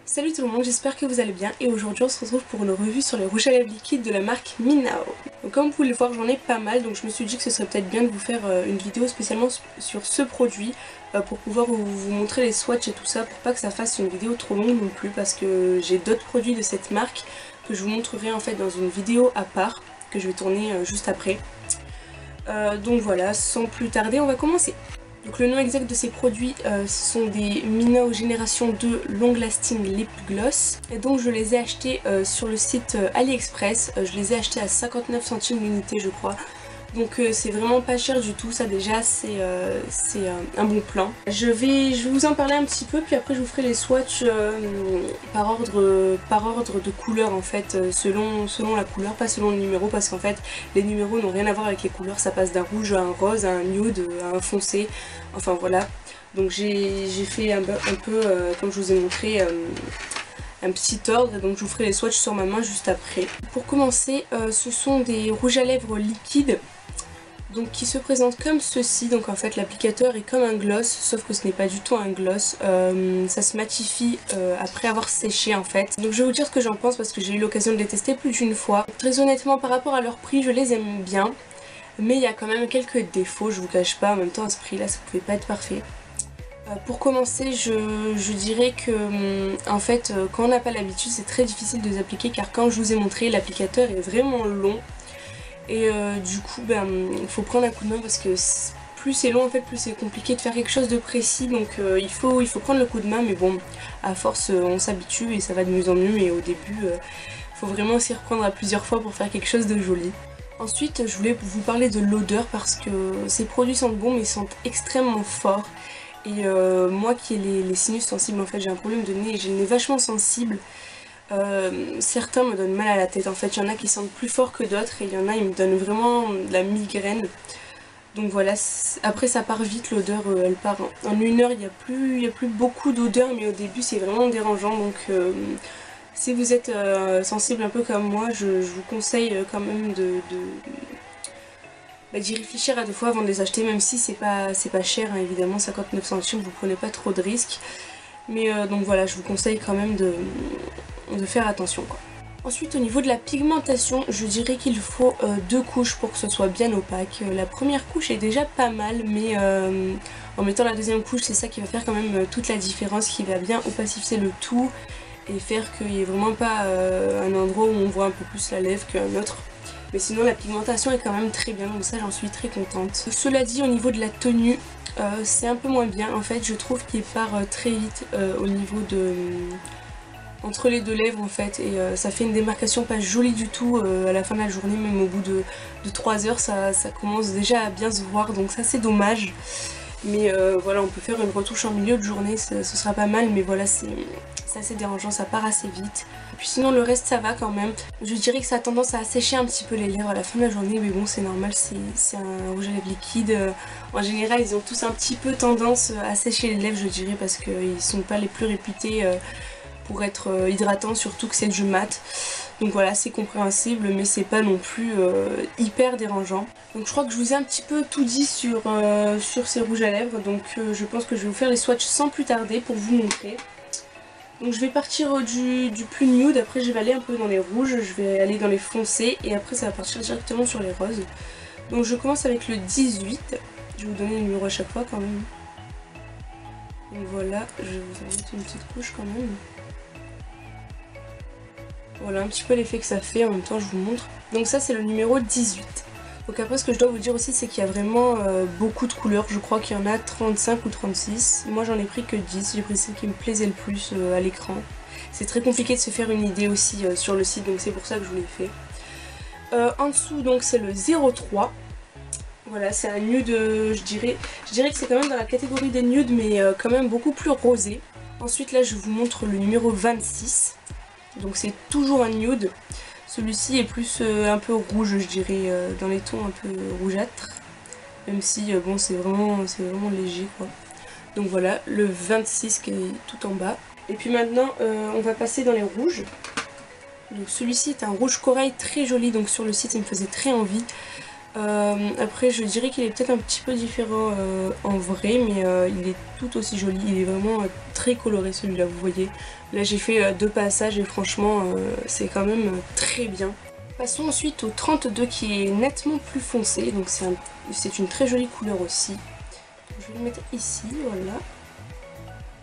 Salut tout le monde, j'espère que vous allez bien et aujourd'hui on se retrouve pour une revue sur les rouges à lèvres liquides de la marque Minao. Donc comme vous pouvez le voir, j'en ai pas mal, donc je me suis dit que ce serait peut-être bien de vous faire une vidéo spécialement sur ce produit pour pouvoir vous montrer les swatchs et tout ça, pour pas que ça fasse une vidéo trop longue non plus, parce que j'ai d'autres produits de cette marque que je vous montrerai en fait dans une vidéo à part que je vais tourner juste après. Donc voilà, sans plus tarder, on va commencer. Donc le nom exact de ces produits, ce sont des Minao Génération 2 Long Lasting Lip Gloss. Et donc je les ai achetés sur le site AliExpress. Je les ai achetés à 59 centimes l'unité je crois. Donc c'est vraiment pas cher du tout, ça déjà c'est un bon plan. Je vais vous en parler un petit peu, puis après je vous ferai les swatchs par ordre de couleur en fait, selon la couleur, pas selon le numéro, parce qu'en fait les numéros n'ont rien à voir avec les couleurs, ça passe d'un rouge à un rose, à un nude, à un foncé, enfin voilà. Donc j'ai fait un peu comme je vous ai montré un petit ordre, donc je vous ferai les swatchs sur ma main juste après. Pour commencer, ce sont des rouges à lèvres liquides, donc qui se présentent comme ceci. Donc en fait l'applicateur est comme un gloss, sauf que ce n'est pas du tout un gloss, ça se matifie après avoir séché en fait. Donc je vais vous dire ce que j'en pense parce que j'ai eu l'occasion de les tester plus d'une fois. Très honnêtement par rapport à leur prix je les aime bien, mais il y a quand même quelques défauts, je vous cache pas, en même temps à ce prix là ça pouvait pas être parfait. Pour commencer, je dirais que en fait quand on n'a pas l'habitude c'est très difficile de les appliquer, car comme je vous ai montré l'applicateur est vraiment long et du coup il faut prendre un coup de main, parce que plus c'est long en fait plus c'est compliqué de faire quelque chose de précis, donc il faut prendre le coup de main, mais bon à force on s'habitue et ça va de mieux en mieux, mais au début il faut vraiment s'y reprendre à plusieurs fois pour faire quelque chose de joli. Ensuite je voulais vous parler de l'odeur, parce que ces produits sentent bon mais ils sentent extrêmement fort. Et moi qui ai les sinus sensibles, en fait j'ai un problème de nez et j'ai le nez vachement sensible. Certains me donnent mal à la tête en fait, il y en a qui sentent plus fort que d'autres et il y en a ils me donnent vraiment de la migraine. Donc voilà, après ça part vite l'odeur, elle part en une heure, il n'y a plus beaucoup d'odeur, mais au début c'est vraiment dérangeant. Donc si vous êtes sensible un peu comme moi, je vous conseille quand même d'y réfléchir à deux fois avant de les acheter, même si c'est pas cher hein, évidemment, 59 centimes, vous prenez pas trop de risques. Mais donc voilà, je vous conseille quand même de faire attention quoi. Ensuite au niveau de la pigmentation, je dirais qu'il faut deux couches pour que ce soit bien opaque. La première couche est déjà pas mal, mais en mettant la deuxième couche c'est ça qui va faire quand même toute la différence, qui va bien opacifier le tout et faire qu'il n'y ait vraiment pas un endroit où on voit un peu plus la lèvre qu'un autre. Mais sinon la pigmentation est quand même très bien, donc ça j'en suis très contente. Cela dit, au niveau de la tenue, c'est un peu moins bien. En fait je trouve qu'il part très vite au niveau de... entre les deux lèvres en fait, et ça fait une démarcation pas jolie du tout à la fin de la journée, même au bout de 3 heures ça commence déjà à bien se voir, donc ça c'est dommage. Mais voilà, on peut faire une retouche en milieu de journée, ce sera pas mal, mais voilà c'est assez dérangeant, ça part assez vite. Et puis sinon le reste ça va quand même. Je dirais que ça a tendance à assécher un petit peu les lèvres à la fin de la journée, mais bon c'est normal, c'est un rouge à lèvres liquide. En général ils ont tous un petit peu tendance à sécher les lèvres je dirais, parce qu'ils sont pas les plus réputés pour être hydratants, surtout que c'est du mat. Donc voilà, c'est compréhensible, mais c'est pas non plus hyper dérangeant. Donc je crois que je vous ai un petit peu tout dit sur ces rouges à lèvres, donc je pense que je vais vous faire les swatchs sans plus tarder pour vous montrer. Donc je vais partir du plus nude, après je vais aller un peu dans les rouges, je vais aller dans les foncés et après ça va partir directement sur les roses. Donc je commence avec le 18, je vais vous donner le numéro à chaque fois quand même. Donc voilà, je vais vous en mettre une petite couche quand même. Voilà un petit peu l'effet que ça fait, en même temps je vous montre. Donc ça c'est le numéro 18. Donc après ce que je dois vous dire aussi c'est qu'il y a vraiment beaucoup de couleurs, je crois qu'il y en a 35 ou 36. Moi j'en ai pris que 10, j'ai pris celle qui me plaisait le plus à l'écran. C'est très compliqué de se faire une idée aussi sur le site, donc c'est pour ça que je vous l'ai fait. En dessous donc c'est le 03. Voilà, c'est un nude, je dirais que c'est quand même dans la catégorie des nudes, mais quand même beaucoup plus rosé. Ensuite là je vous montre le numéro 26. Donc c'est toujours un nude. Celui-ci est plus un peu rouge je dirais, dans les tons un peu rougeâtres. Même si bon c'est vraiment léger quoi. Donc voilà, le 26 qui est tout en bas. Et puis maintenant on va passer dans les rouges. Donc celui-ci est un rouge corail très joli, donc sur le site il me faisait très envie. Après je dirais qu'il est peut-être un petit peu différent en vrai, mais il est tout aussi joli. Il est vraiment très coloré celui-là, vous voyez. Là j'ai fait 2 passages et franchement c'est quand même très bien. Passons ensuite au 32 qui est nettement plus foncé, donc c'est une très jolie couleur aussi. Je vais le mettre ici, voilà.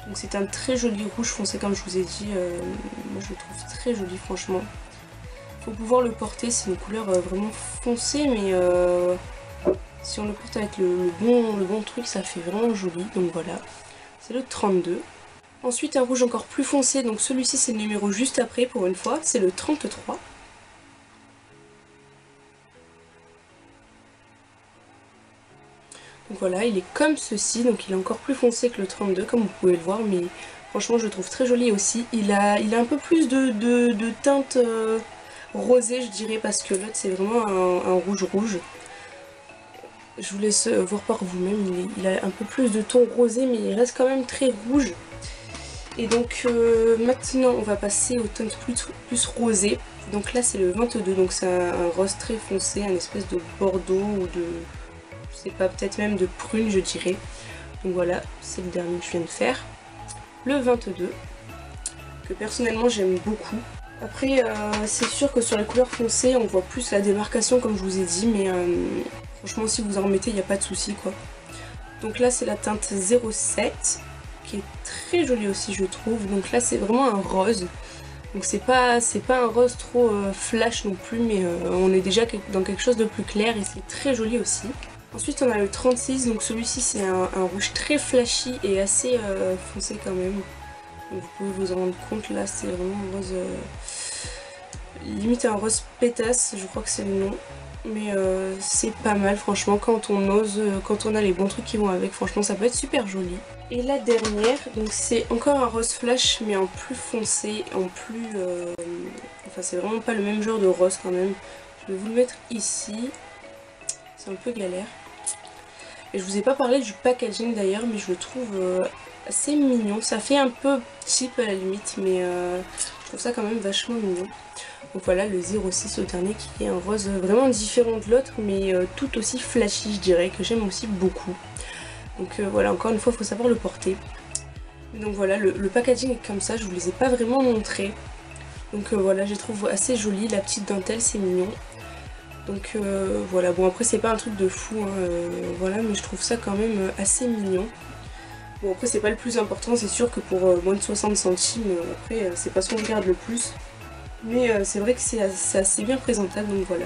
Donc c'est un très joli rouge foncé comme je vous ai dit, moi je le trouve très joli franchement. Faut pouvoir le porter, c'est une couleur vraiment foncée, mais si on le porte avec le bon truc, ça fait vraiment joli. Donc voilà, c'est le 32. Ensuite un rouge encore plus foncé, donc celui-ci c'est le numéro juste après pour une fois, c'est le 33. Donc voilà, il est comme ceci, donc il est encore plus foncé que le 32 comme vous pouvez le voir, mais franchement je le trouve très joli aussi. Il a un peu plus de teinte rosée je dirais, parce que l'autre c'est vraiment un rouge rouge. Je vous laisse voir par vous-même, il a un peu plus de ton rosé mais il reste quand même très rouge. Et donc maintenant on va passer aux teintes plus rosées. Donc là c'est le 22, donc c'est un rose très foncé, un espèce de bordeaux ou de... je sais pas, peut-être même de prune je dirais. Donc voilà, c'est le dernier que je viens de faire. Le 22, que personnellement j'aime beaucoup. Après c'est sûr que sur les couleurs foncées on voit plus la démarcation comme je vous ai dit, mais franchement si vous en remettez il n'y a pas de souci quoi. Donc là c'est la teinte 07 qui est très jolie aussi je trouve. Donc là c'est vraiment un rose. Donc c'est pas un rose trop flash non plus, mais on est déjà dans quelque chose de plus clair et c'est très joli aussi. Ensuite on a le 36, donc celui-ci c'est un rouge très flashy et assez foncé quand même. Donc vous pouvez vous en rendre compte, là c'est vraiment un rose, limite un rose pétasse, je crois que c'est le nom. Mais c'est pas mal franchement quand on ose, quand on a les bons trucs qui vont avec, franchement ça peut être super joli. Et la dernière, donc c'est encore un rose flash mais en plus foncé, en plus... enfin c'est vraiment pas le même genre de rose quand même. Je vais vous le mettre ici, c'est un peu galère. Et je vous ai pas parlé du packaging d'ailleurs, mais je le trouve assez mignon. Ça fait un peu cheap à la limite, mais je trouve ça quand même vachement mignon. Donc voilà le 06 au dernier qui est un rose vraiment différent de l'autre, mais tout aussi flashy je dirais, que j'aime aussi beaucoup. Donc voilà, encore une fois il faut savoir le porter. Donc voilà, le packaging est comme ça, je vous les ai pas vraiment montrés. Donc voilà, je les trouve assez joli, la petite dentelle c'est mignon. Donc voilà, bon après c'est pas un truc de fou, hein, voilà, mais je trouve ça quand même assez mignon. Bon après c'est pas le plus important, c'est sûr que pour moins de 60 centimes, après c'est pas ce qu'on regarde le plus. Mais c'est vrai que c'est assez bien présentable, donc voilà.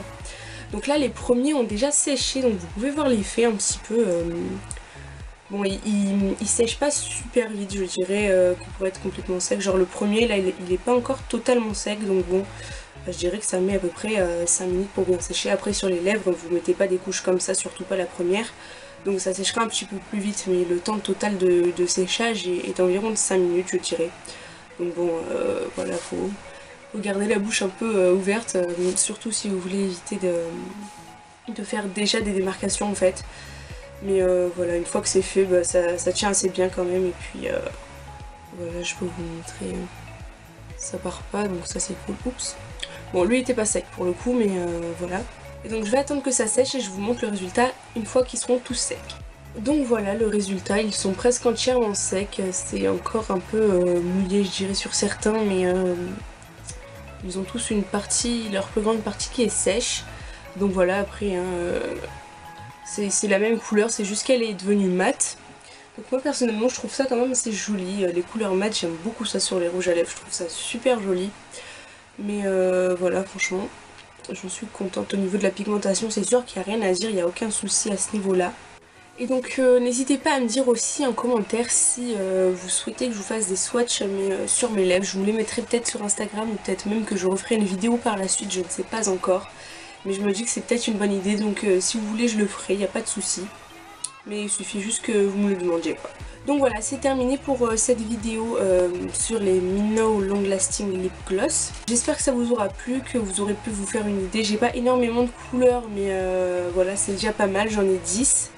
Donc là les premiers ont déjà séché, donc vous pouvez voir l'effet un petit peu. Bon il sèche pas super vite je dirais, pour être complètement sec. Genre le premier là il est pas encore totalement sec, donc bon... je dirais que ça met à peu près 5 minutes pour bien sécher. Après sur les lèvres, vous mettez pas des couches comme ça, surtout pas la première. Donc ça séchera un petit peu plus vite, mais le temps total de séchage est environ de 5 minutes je dirais. Donc bon, voilà, faut garder la bouche un peu ouverte, surtout si vous voulez éviter de faire déjà des démarcations en fait. Mais voilà, une fois que c'est fait, bah, ça tient assez bien quand même. Et puis voilà, je peux vous montrer, ça part pas, donc ça c'est cool. Oups. Bon, lui il était pas sec pour le coup, mais voilà. Et donc je vais attendre que ça sèche et je vous montre le résultat une fois qu'ils seront tous secs. Donc voilà le résultat, ils sont presque entièrement secs, c'est encore un peu mouillé je dirais sur certains, mais ils ont tous une partie, leur plus grande partie qui est sèche. Donc voilà, après hein, c'est la même couleur, c'est juste qu'elle est devenue mate. Donc moi personnellement je trouve ça quand même assez joli, les couleurs mat, j'aime beaucoup ça sur les rouges à lèvres, je trouve ça super joli. Mais voilà, franchement, j'en suis contente. Au niveau de la pigmentation, c'est sûr qu'il n'y a rien à dire, il n'y a aucun souci à ce niveau-là. Et donc n'hésitez pas à me dire aussi en commentaire si vous souhaitez que je vous fasse des swatchs sur mes lèvres. Je vous les mettrai peut-être sur Instagram ou peut-être même que je referai une vidéo par la suite, je ne sais pas encore. Mais je me dis que c'est peut-être une bonne idée, donc si vous voulez je le ferai, il n'y a pas de souci. Mais il suffit juste que vous me le demandiez quoi. Donc voilà, c'est terminé pour cette vidéo sur les Mino Long Lasting Lip Gloss. J'espère que ça vous aura plu, que vous aurez pu vous faire une idée. J'ai pas énormément de couleurs, mais voilà, c'est déjà pas mal, j'en ai 10.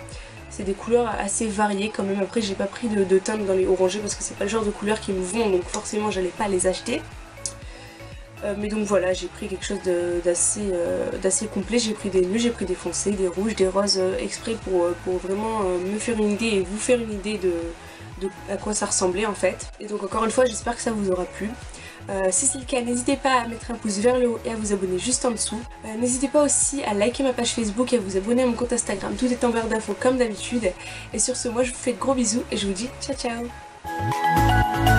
C'est des couleurs assez variées quand même. Après j'ai pas pris de teinte dans les orangés parce que c'est pas le genre de couleurs qui me vont, donc forcément j'allais pas les acheter. Mais donc voilà, j'ai pris quelque chose d'assez complet. J'ai pris des nœuds, j'ai pris des foncés, des rouges, des roses exprès pour vraiment me faire une idée et vous faire une idée de à quoi ça ressemblait en fait. Et donc encore une fois, j'espère que ça vous aura plu. Si c'est le cas, n'hésitez pas à mettre un pouce vers le haut et à vous abonner juste en dessous. N'hésitez pas aussi à liker ma page Facebook et à vous abonner à mon compte Instagram. Tout est en barre d'infos comme d'habitude. Et sur ce, moi je vous fais de gros bisous et je vous dis ciao ciao.